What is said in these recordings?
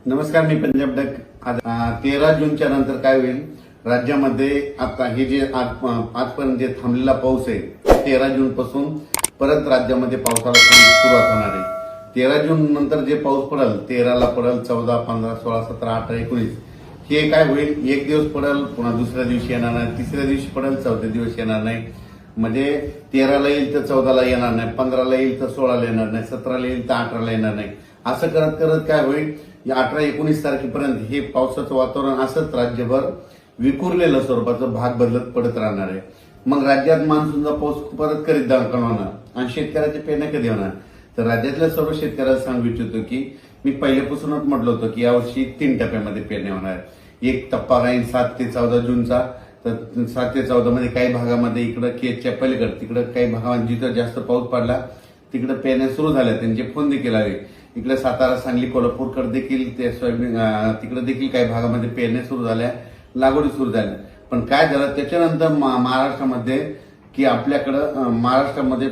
नमस्कार, मी पंजाब डक। 13 जूनच्या नंतर काय होईल राज्यामध्ये? आता हे जे आजपर्यंत जे थांबलेला पाऊस आहे 13 जून पासून परत राज्यामध्ये पावसाला सुरुवात होणार आहे। 13 जून नंतर जे पाऊस पडेल 13 ला पडेल, 14, 15, 16, 17, 18, 19 हे काय होईल? एक दिवस पडेल, पुन्हा दुसऱ्या दिवशी येणार नाही, तिसऱ्या दिवशी पडेल, चौथ्या दिवशी येणार नाही। म्हणजे 13 ला येईल तर 14 ला येणार नाही, 15 ला येईल तर 16 ला येणार नाही, 17 ला येईल तर 18 ला येणार नाही। असं करत करत काय होईल, या 18-19 तारखेपर्यंत हे पावसाचं वातावरण असंच राज्यभर विखुरलेलं स्वरूपाचं भाग बदलत पडत राहणार आहे। मग राज्यात मान्सूनचा पाऊस परत करीत दाखवणार आणि शेतकऱ्याचे पेरण्या कधी होणार? तर राज्यातल्या सर्व शेतकऱ्याला सांगू इच्छितो की मी पहिल्यापासूनच म्हटलं होतं की यावर्षी 3 टप्प्यामध्ये पेरण्या होणार। एक टप्पा राहील 7 ते 14 जूनचा, तर 7 ते 14 मध्ये काही भागामध्ये इकडं केजच्या पलीकडे तिकडे काही भागामध्ये जिथं जास्त पाऊस पडला तिकडे पेरण्या सुरू झाल्या, त्यांचे फोन देखील आले। इकडे सातारा, सांगली, कोल्हापूरकडे देखील ते सोयाबीन तिकडे देखील काही भागामध्ये पेरण्या सुरू झाल्या, लागवडी सुरू झाल्या। पण काय झालं त्याच्यानंतर महाराष्ट्रामध्ये की आपल्याकडं महाराष्ट्रामध्ये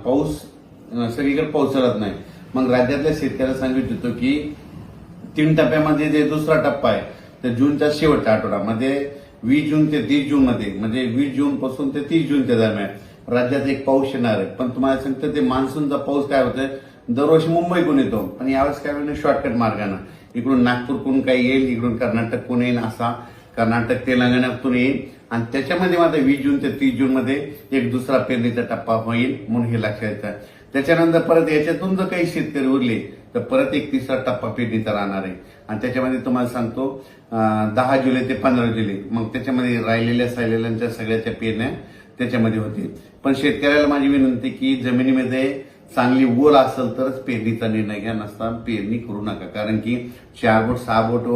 पाऊस सगळीकडे पोहोचत नाही। मग राज्यातल्या शेतकऱ्याला सांगू इच्छितो की 3 टप्प्यामध्ये जे दुसरा टप्पा आहे तर जूनच्या शेवटच्या आठवड्यामध्ये 20 जून ते 30 जून मध्ये, म्हणजे 20 जून पासून ते 30 जूनच्या दरम्यान राज्यात एक पाऊस येणार आहे। पण तुम्हाला सांगतो ते मान्सूनचा पाऊस काय होतोय, दरवर्षी मुंबईकडून येतो, पण यावेळेस काय होईल शॉर्टकट मार्गाने इकडून नागपूरकडून काही येईल, इकडून कर्नाटककडून येईल, असा कर्नाटक तेलंगणातून येईल आणि त्याच्यामध्ये मात्र 20 जून ते 30 जून मध्ये एक दुसरा पेरणीचा टप्पा होईल, म्हणून हे लक्षात येतं। त्याच्यानंतर परत याच्यातून जर काही शेतकरी उरले तर परत एक तिसरा टप्पा पेरणीचा राहणार आहे आणि त्याच्यामध्ये तुम्हाला सांगतो 10 जुलै ते 15 जुलै, मग त्याच्यामध्ये राहिलेल्या सायलेल्यांच्या सगळ्याच्या पेरण्या त्याच्यामध्ये होतील। पण शेतकऱ्याला माझी विनंती की जमिनीमध्ये चांगली ओल असेल तरच पेरणीचा निर्णय घ्या, नसता पेरणी करू नका। कारण की 4 बोट 6 बोट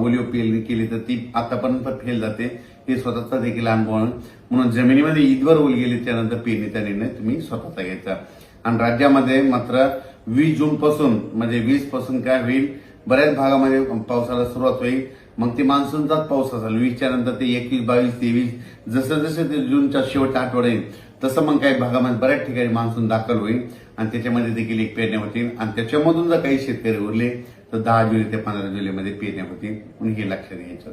ओलीव पेरणी केली तर ती आतापर्यंत फेल जाते, हे स्वतःचा देखील अनुभव आहे। म्हणून जमिनीमध्ये ईदवर ओल गेली त्यानंतर पेरणीचा निर्णय तुम्ही स्वतःचा घ्यायचा। आणि राज्यामध्ये मात्र 20 जून पासून म्हणजे 20 पासून काय होईल, बऱ्याच भागामध्ये पावसाला सुरुवात होईल। मग ते मान्सूनचाच पाऊस असेल 20च्या नंतर ते 21, 22, 23 जसं जसं ते जूनच्या शेवटच्या आठवडा येईल तसं मग काही भागामध्ये बऱ्याच ठिकाणी मान्सून दाखल होईल आणि त्याच्यामध्ये देखील एक पेरण्या होतील आणि त्याच्यामधून जर काही शेतकरी उरले तर 10 जुलै ते 15 जुलैमध्ये पेरण्या होतील, म्हणून हे लक्षात घ्यायचं।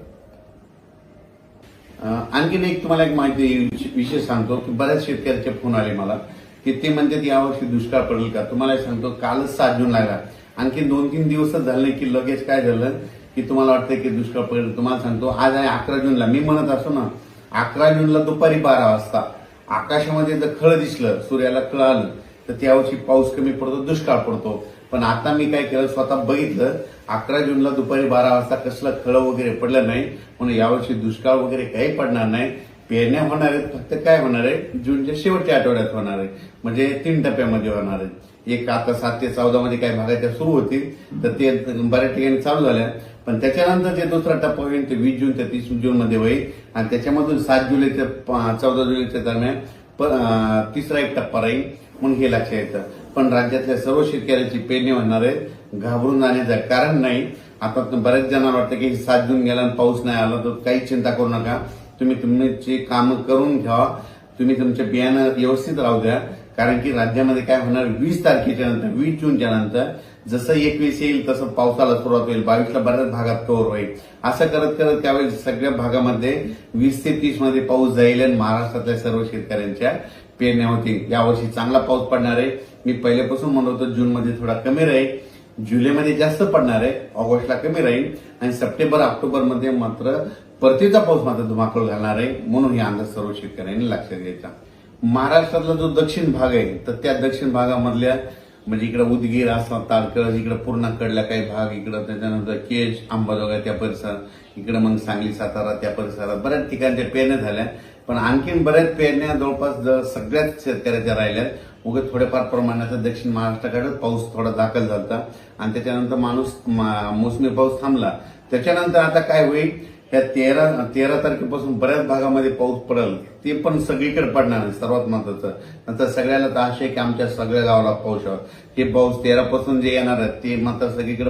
आणखीन एक तुम्हाला एक माहिती विषय सांगतो की बऱ्याच शेतकऱ्याचे फोन आले मला की ते म्हणतात यावर्षी दुष्काळ पडेल का? तुम्हाला सांगतो कालच 7 जून लागला, आणखी 2-3 दिवसच झाले की लगेच काय झालं की तुम्हाला वाटतं की दुष्काळ पडेल। तुम्हाला सांगतो आज आहे 11 जूनला, मी म्हणत असतो ना 11 जूनला दुपारी 12 वाजता आकाशामध्ये जर खळ दिसलं, सूर्याला खळ आलं तर त्यावर्षी पाऊस कमी पडतो, दुष्काळ पडतो। पण आता मी काय केलं, स्वतः बघितलं 11 जूनला दुपारी 12 वाजता कसलं खळ वगैरे पडलं नाही, म्हणून यावर्षी दुष्काळ वगैरे काही पडणार नाही। पेरण्या होणार आहेत, फक्त काय होणार आहे जूनच्या शेवटच्या आठवड्यात होणार आहे, म्हणजे 3 टप्प्यामध्ये होणार आहे। एक आता 7 ते 14 मध्ये काही भागाच्या सुरू होतील तर ते बऱ्याच ठिकाणी चालू झाल्या, पण त्याच्यानंतर जे दुसरा टप्पा होईल ते 20 जून ते 30 जून मध्ये होईल आणि त्याच्यामधून 7 जुलै ते 14 जुलैच्या दरम्यान तिसरा एक टप्पा राहील, म्हणून हे लक्षात येतं। पण राज्यातल्या सर्व शेतकऱ्यांची पेरणी होणार आहे, घाबरून जाण्याचं कारण नाही। आता बऱ्याच जणांना वाटतं की 7 जून गेला आणि पाऊस नाही आला तर काही चिंता करू नका, तुम्ही तुमची कामं करून घ्या, तुम्ही तुमचे बियाणं व्यवस्थित राहू द्या। कारण की राज्यामध्ये काय होणार 20 तारखेच्या नंतर 20 जूनच्या नंतर जसं 21 येईल तसं पावसाला सुरुवात होईल, 22ला बऱ्याच भागात कव्हर होईल। असं करत करत त्यावेळी सगळ्या भागामध्ये 20 ते 30 मध्ये पाऊस जाईल आणि महाराष्ट्रातल्या सर्व शेतकऱ्यांच्या पेरण्या होतील। यावर्षी चांगला पाऊस पडणार आहे। मी पहिल्यापासून म्हणत होतो जूनमध्ये थोडा कमी राहील, जुलैमध्ये जास्त पडणार आहे, ऑगस्टला कमी राहील आणि सप्टेंबर ऑक्टोबर मध्ये मात्र परतीचा पाऊस मात्र धुमाकूळ घालणार आहे, म्हणून हे अंदाज सर्व शेतकऱ्यांनी लक्षात घ्यायचा। महाराष्ट्रातला जो दक्षिण भाग आहे तर त्या दक्षिण भागामधल्या म्हणजे इकडे उदगीर, आसाम, तारकळ, इकडे पूर्णाकडला काही भाग, इकडे त्याच्यानंतर केज, अंबाजोगाई त्या परिसरात, इकडे मग सांगली, सातारा त्या परिसरात बऱ्याच ठिकाणच्या पेरण्या झाल्या। पण आणखीन बऱ्याच पेरण्या जवळपास सगळ्याच शेतकऱ्याच्या राहिल्यात। उगाच थोड्याफार प्रमाणात दक्षिण महाराष्ट्राकडे पाऊस थोडा दाखल झाला आणि त्याच्यानंतर मोसमी पाऊस थांबला। त्याच्यानंतर आता काय होईल, ह्या 13 तारखेपासून बऱ्याच भागामध्ये पाऊस पडेल, ते पण सगळीकडे पडणार आहे। सर्वात महत्वाचं नंतर सगळ्याला तर आशा आहे की आमच्या सगळ्या गावाला पाऊस आहे। हे पाऊस 13 पासून जे येणार आहे ते मात्र सगळीकडे